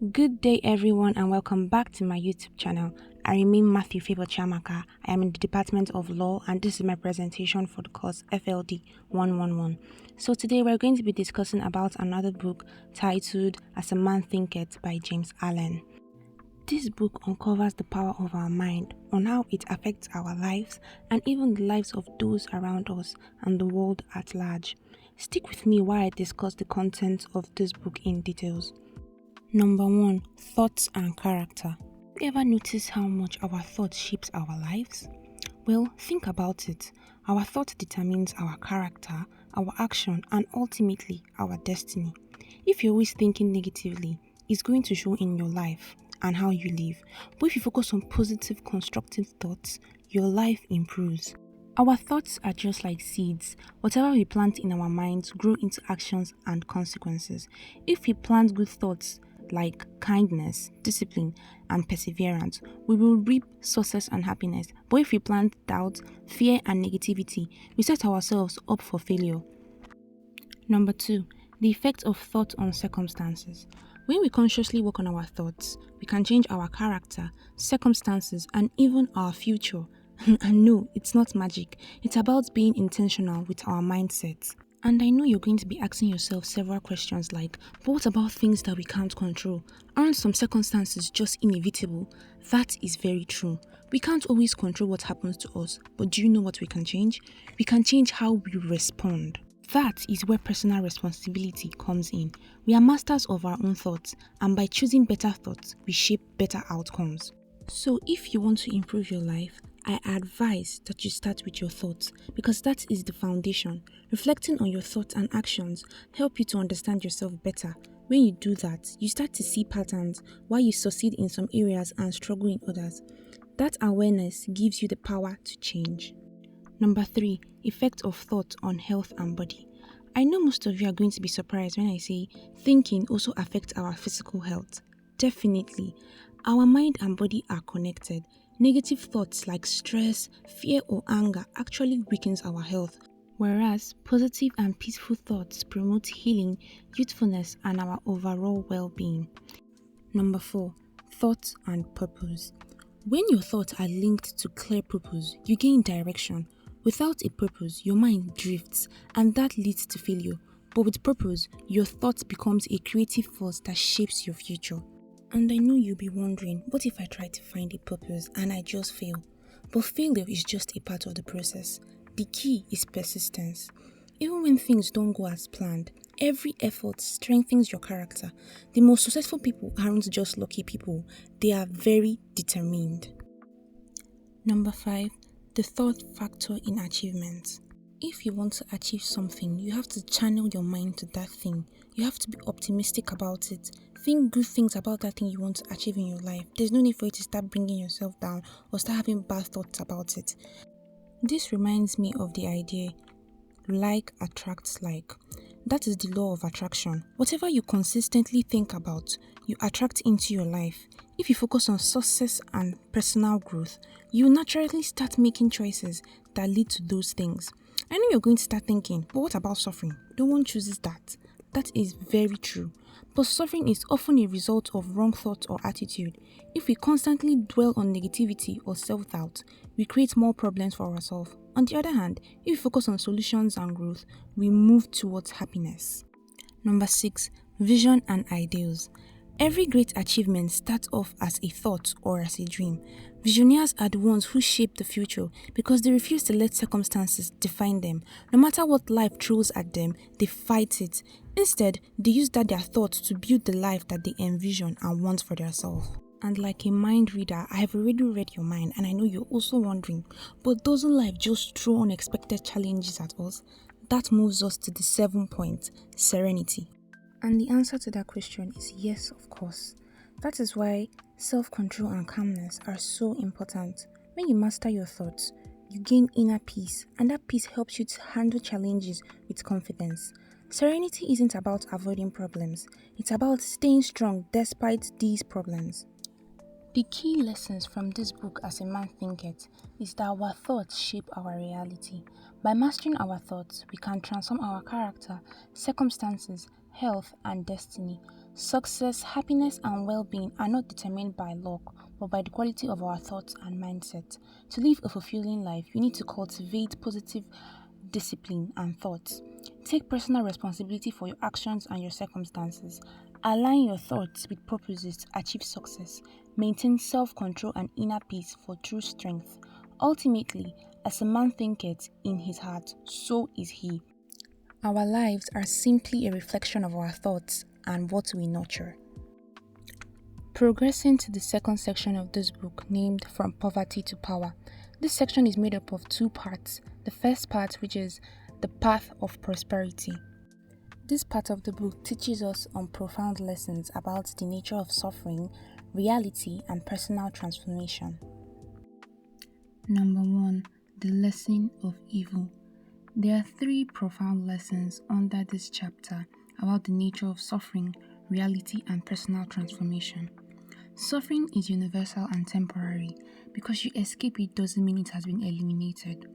Good day, everyone, and welcome back to my YouTube channel. I remain Matthew Favor Chamaka. I am in the Department of Law, and this is my presentation for the course FLD 111. So today we're going to be discussing about another book titled As a Man Thinketh by James Allen. This book uncovers the power of our mind, on how it affects our lives and even the lives of those around us and the world at large. Stick with me while I discuss the contents of this book in details. Number 1. Thoughts and character. Have you ever noticed how much our thoughts shapes our lives? Well, think about it. Our thought determines our character, our action, and ultimately our destiny. If you're always thinking negatively, it's going to show in your life and how you live. But if you focus on positive, constructive thoughts, your life improves. Our thoughts are just like seeds. Whatever we plant in our minds grow into actions and consequences. If we plant good thoughts like kindness, discipline, and perseverance, we will reap success and happiness. But if we plant doubt, fear, and negativity, we set ourselves up for failure. Number 2. The effect of thought on circumstances. When we consciously work on our thoughts, we can change our character, circumstances, and even our future. And no, it's not magic. It's about being intentional with our mindsets. And I know you're going to be asking yourself several questions like, but what about things that we can't control? Aren't some circumstances just inevitable? That is very true. We can't always control what happens to us, but do you know what we can change? We can change how we respond. That is where personal responsibility comes in. We are masters of our own thoughts, and by choosing better thoughts, we shape better outcomes. So if you want to improve your life, I advise that you start with your thoughts because that is the foundation. Reflecting on your thoughts and actions help you to understand yourself better. When you do that, you start to see patterns why you succeed in some areas and struggle in others. That awareness gives you the power to change. Number 3. Effect of thought on health and body. I know most of you are going to be surprised when I say thinking also affects our physical health. Definitely. Our mind and body are connected. Negative thoughts like stress, fear, or anger actually weakens our health, whereas positive and peaceful thoughts promote healing, youthfulness, and our overall well-being. Number 4. Thoughts and purpose. When your thoughts are linked to clear purpose, you gain direction. Without a purpose, your mind drifts, and that leads to failure. But with purpose, your thought becomes a creative force that shapes your future. And I know you'll be wondering, what if I try to find a purpose and I just fail? But failure is just a part of the process. The key is persistence. Even when things don't go as planned, every effort strengthens your character. The most successful people aren't just lucky people, they are very determined. Number 5. The thought factor in achievement. If you want to achieve something, you have to channel your mind to that thing. You have to be optimistic about it. Think good things about that thing you want to achieve in your life. There's no need for you to start bringing yourself down or start having bad thoughts about it. This reminds me of the idea, like attracts like. That is the law of attraction. Whatever you consistently think about, you attract into your life. If you focus on success and personal growth, you naturally start making choices that lead to those things. I know you're going to start thinking, but what about suffering? No one chooses that. That is very true. But suffering is often a result of wrong thoughts or attitude. If we constantly dwell on negativity or self-doubt, we create more problems for ourselves. On the other hand, if we focus on solutions and growth, we move towards happiness. Number 6. Vision and ideals. Every great achievement starts off as a thought or as a dream. Visionaries are the ones who shape the future because they refuse to let circumstances define them. No matter what life throws at them, they fight it. Instead, they use their thoughts to build the life that they envision and want for themselves. And like a mind reader, I have already read your mind and I know you're also wondering, but doesn't life just throw unexpected challenges at us? That moves us to the 7th point, serenity. And the answer to that question is yes, of course. That is why self-control and calmness are so important. When you master your thoughts, you gain inner peace, and that peace helps you to handle challenges with confidence. Serenity isn't about avoiding problems, it's about staying strong despite these problems. The key lessons from this book, As a Man Thinketh, is that our thoughts shape our reality. By mastering our thoughts, we can transform our character, circumstances, health, and destiny. Success, happiness, and well being are not determined by luck, but by the quality of our thoughts and mindset. To live a fulfilling life, you need to cultivate positive discipline and thoughts. Take personal responsibility for your actions and your circumstances. Align your thoughts with purposes to achieve success. Maintain self control and inner peace for true strength. Ultimately, as a man thinketh in his heart, so is he. Our lives are simply a reflection of our thoughts and what we nurture. Progressing to the second section of this book, named From Poverty to Power. This section is made up of two parts. The first part, which is the path of prosperity. This part of the book teaches us on profound lessons about the nature of suffering, reality, and personal transformation. Number 1. The lesson of evil. There are three profound lessons under this chapter about the nature of suffering, reality, and personal transformation. Suffering is universal and temporary. Because you escape it doesn't mean it has been eliminated.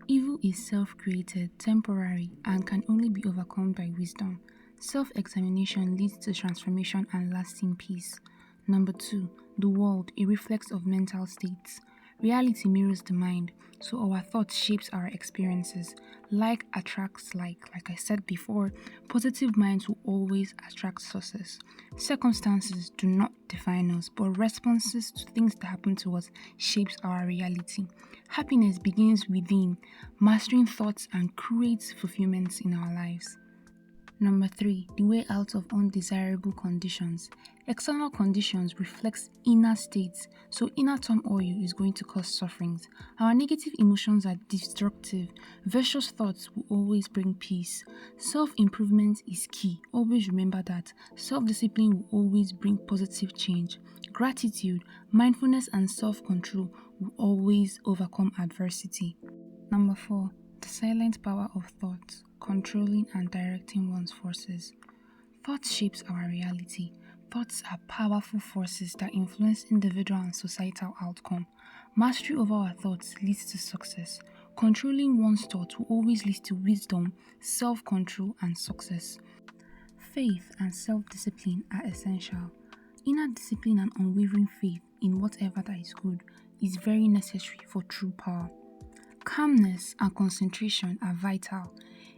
Evil is self-created, temporary, and can only be overcome by wisdom. Self-examination leads to transformation and lasting peace. Number 2. The world, a reflex of mental states. Reality mirrors the mind, so our thoughts shapes our experiences. Like attracts like I said before, positive minds will always attract success. Circumstances do not define us, but responses to things that happen to us shapes our reality. Happiness begins within, mastering thoughts and creates fulfillment in our lives. Number 3. The way out of undesirable conditions. External conditions reflects inner states, so inner turmoil is going to cause sufferings. Our negative emotions are destructive. Virtuous thoughts will always bring peace. Self-improvement is key. Always remember that. Self-discipline will always bring positive change. Gratitude, mindfulness, and self-control will always overcome adversity. Number 4. The silent power of thought, controlling and directing one's forces. Thought shapes our reality. Thoughts are powerful forces that influence individual and societal outcome. Mastery over our thoughts leads to success. Controlling one's thoughts will always lead to wisdom, self-control, and success. Faith and self-discipline are essential. Inner discipline and unwavering faith in whatever that is good is very necessary for true power. Calmness and concentration are vital.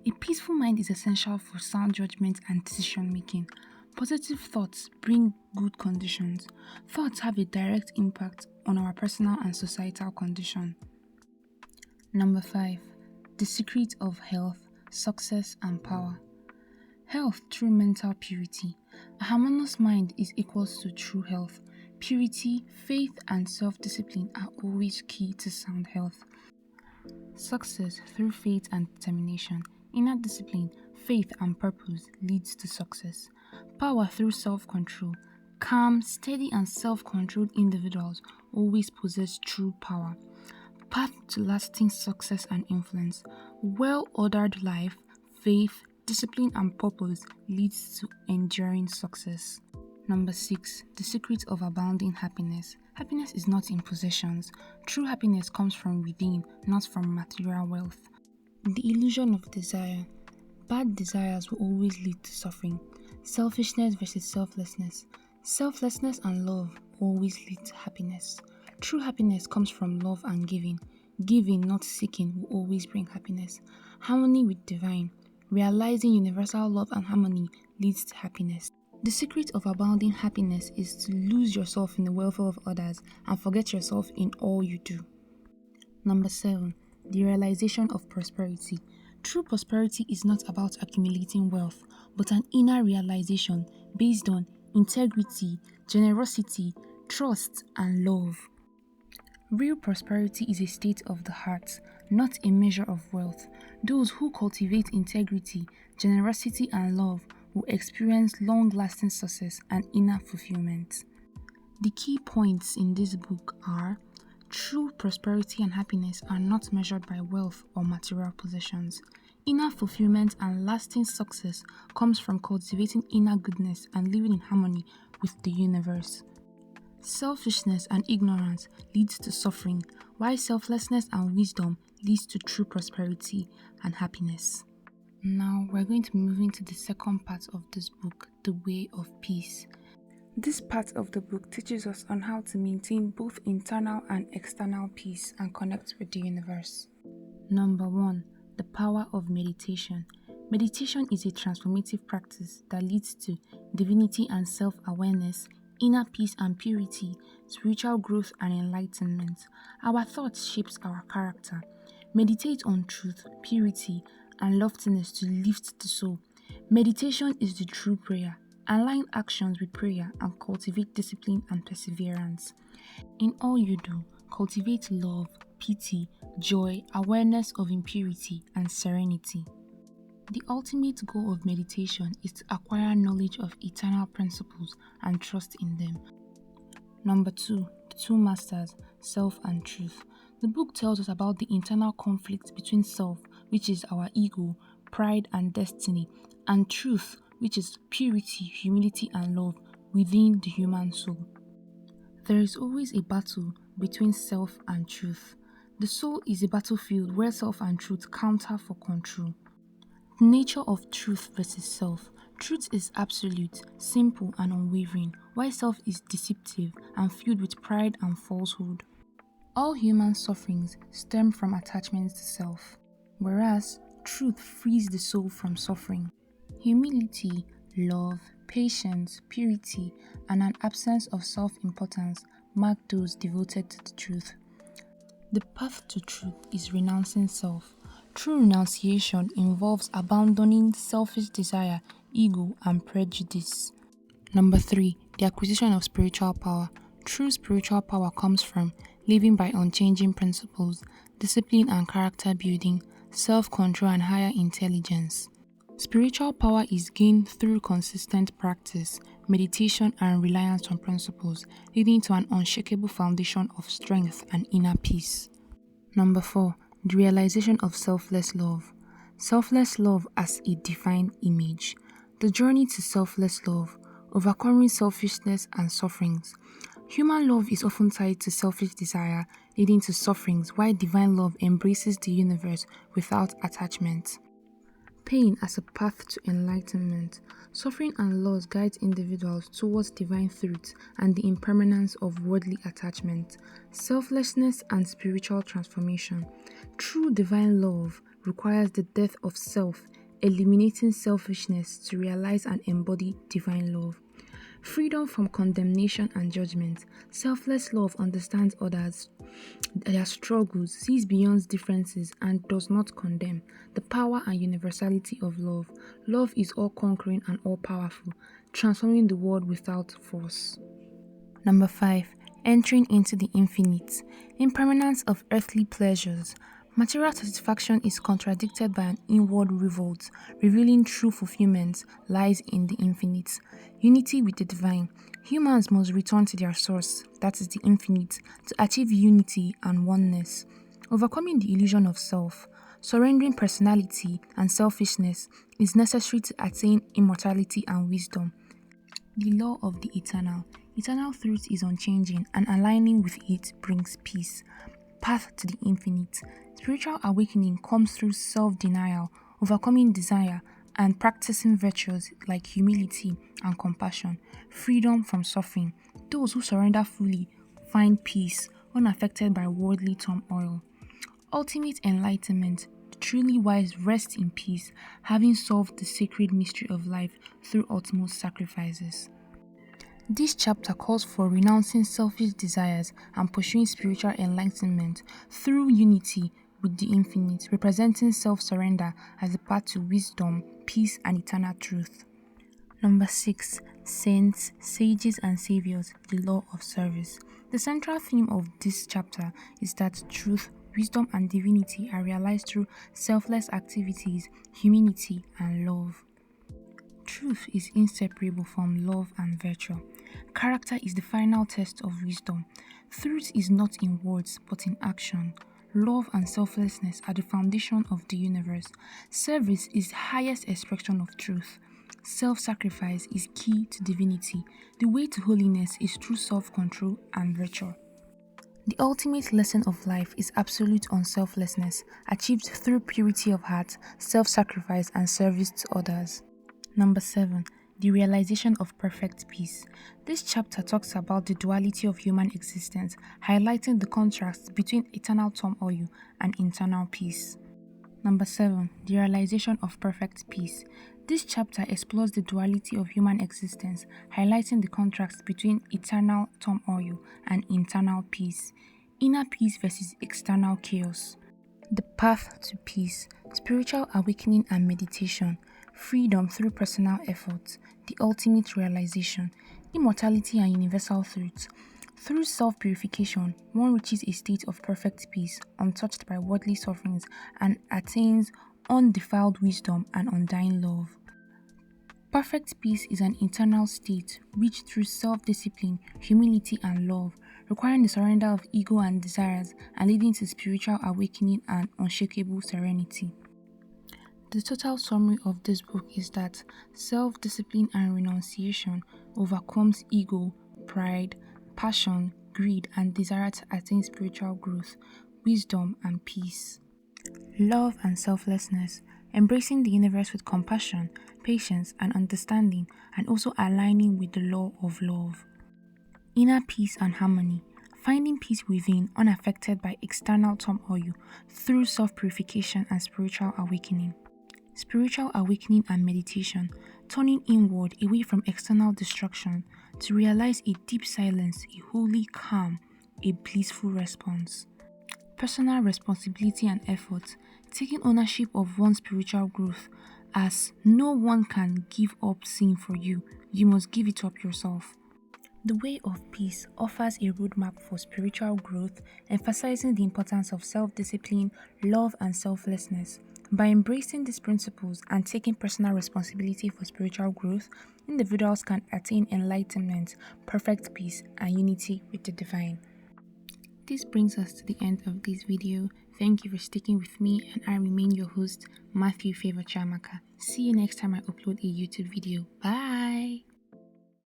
A peaceful mind is essential for sound judgment and decision making. Positive thoughts bring good conditions. Thoughts have a direct impact on our personal and societal condition. Number 5. The secret of health, success, and power. Health through mental purity. A harmonious mind is equals to true health. Purity, faith, and self-discipline are always key to sound health. Success through faith and determination. Inner discipline, faith, and purpose leads to success. Power through self-control. Calm, steady, and self-controlled individuals always possess true power. Path to lasting success and influence. Well-ordered life, faith, discipline, and purpose leads to enduring success. Number 6. The secret of abounding happiness. Happiness is not in possessions. True happiness comes from within, not from material wealth. The illusion of desire. Bad desires will always lead to suffering. Selfishness versus selflessness. Selflessness and love always lead to happiness. True happiness comes from love and giving. Giving, not seeking, will always bring happiness. Harmony with divine. Realizing universal love and harmony leads to happiness. The secret of abounding happiness is to lose yourself in the welfare of others and forget yourself in all you do. Number 7. The realization of prosperity. True prosperity is not about accumulating wealth, but an inner realization based on integrity, generosity, trust, and love. Real prosperity is a state of the heart, not a measure of wealth. Those who cultivate integrity, generosity, and love will experience long-lasting success and inner fulfillment. The key points in this book are: true prosperity and happiness are not measured by wealth or material possessions. Inner fulfillment and lasting success comes from cultivating inner goodness and living in harmony with the universe. Selfishness and ignorance leads to suffering, while selflessness and wisdom leads to true prosperity and happiness. Now we're going to be moving to the second part of this book, The Way of Peace. This part of the book teaches us on how to maintain both internal and external peace and connect with the universe. Number 1. The power of meditation. Meditation is a transformative practice that leads to divinity and self-awareness, inner peace and purity, spiritual growth and enlightenment. Our thoughts shapes our character. Meditate on truth, purity, and loftiness to lift the soul. Meditation is the true prayer. Align actions with prayer and cultivate discipline and perseverance. In all you do, cultivate love, pity, joy, awareness of impurity, and serenity. The ultimate goal of meditation is to acquire knowledge of eternal principles and trust in them. Number 2. The two masters, self and truth. The book tells us about the internal conflict between self, which is our ego, pride and destiny, and truth, which is purity, humility and love within the human soul. There is always a battle between self and truth. The soul is a battlefield where self and truth counter for control. The nature of truth versus self. Truth is absolute, simple and unwavering, while self is deceptive and filled with pride and falsehood. All human sufferings stem from attachments to self, whereas truth frees the soul from suffering. Humility, love, patience, purity, and an absence of self-importance mark those devoted to the truth. The path to truth is renouncing self. True renunciation involves abandoning selfish desire, ego, and prejudice. Number 3. The acquisition of spiritual power. True spiritual power comes from living by unchanging principles, discipline and character building, self-control and higher intelligence. Spiritual power is gained through consistent practice, meditation and reliance on principles, leading to an unshakable foundation of strength and inner peace. Number 4. The realization of selfless love. Selfless love as a divine image. The journey to selfless love, overcoming selfishness and sufferings. Human love is often tied to selfish desire, leading to sufferings, while divine love embraces the universe without attachment. Pain as a path to enlightenment. Suffering and loss guide individuals towards divine truth and the impermanence of worldly attachment. Selflessness and spiritual transformation. True divine love requires the death of self, eliminating selfishness to realize and embody divine love. Freedom from condemnation and judgment. Selfless love understands others, their struggles, sees beyond differences, and does not condemn. The power and universality of love. Love is all-conquering and all-powerful, transforming the world without force. Number 5. Entering into the infinite. Impermanence of earthly pleasures. Material satisfaction is contradicted by an inward revolt, revealing true fulfillment lies in the infinite. Unity with the divine. Humans must return to their source, that is the infinite, to achieve unity and oneness. Overcoming the illusion of self, surrendering personality and selfishness is necessary to attain immortality and wisdom. The law of the eternal. Eternal truth is unchanging, and aligning with it brings peace. Path to the infinite. Spiritual awakening comes through self-denial, overcoming desire, and practicing virtues like humility and compassion, freedom from suffering. Those who surrender fully find peace, unaffected by worldly turmoil. Ultimate enlightenment. The truly wise rest in peace, having solved the sacred mystery of life through ultimate sacrifices. This chapter calls for renouncing selfish desires and pursuing spiritual enlightenment through unity with the infinite, representing self-surrender as a path to wisdom, peace, and eternal truth. Number 6. Saints, sages, and saviors, the law of service. The central theme of this chapter is that truth, wisdom, and divinity are realized through selfless activities, humility, and love. Truth is inseparable from love and virtue. Character is the final test of wisdom. Truth is not in words, but in action. Love and selflessness are the foundation of the universe. Service is the highest expression of truth. Self-sacrifice is key to divinity. The way to holiness is through self-control and virtue. The ultimate lesson of life is absolute unselflessness, achieved through purity of heart, self-sacrifice, and service to others. Number 7. The realization of perfect peace. This chapter talks about the duality of human existence, highlighting the contrast between eternal turmoil and internal peace. Number 7. The realization of perfect peace. This chapter explores the duality of human existence, highlighting the contrast between eternal turmoil and internal peace. Inner peace versus external chaos. The path to peace, spiritual awakening and meditation, freedom through personal effort, the ultimate realization, immortality and universal truth. Through self-purification, one reaches a state of perfect peace, untouched by worldly sufferings, and attains undefiled wisdom and undying love. Perfect peace is an internal state reached through self-discipline, humility, and love, requiring the surrender of ego and desires and leading to spiritual awakening and unshakable serenity. The total summary of this book is that self-discipline and renunciation overcomes ego, pride, passion, greed, and desire to attain spiritual growth, wisdom, and peace. Love and selflessness, embracing the universe with compassion, patience, and understanding, and also aligning with the law of love. Inner peace and harmony, finding peace within, unaffected by external turmoil through self-purification and spiritual awakening. Spiritual awakening and meditation, turning inward away from external distraction to realize a deep silence, a holy calm, a blissful response. Personal responsibility and effort, taking ownership of one's spiritual growth, as no one can give up sin for you, you must give it up yourself. The Way of Peace offers a roadmap for spiritual growth, emphasizing the importance of self-discipline, love, and selflessness. By embracing these principles and taking personal responsibility for spiritual growth, individuals can attain enlightenment, perfect peace, and unity with the divine. This brings us to the end of this video. Thank you for sticking with me, and I remain your host, Matthew Favor Chamaka. See you next time I upload a YouTube video. Bye!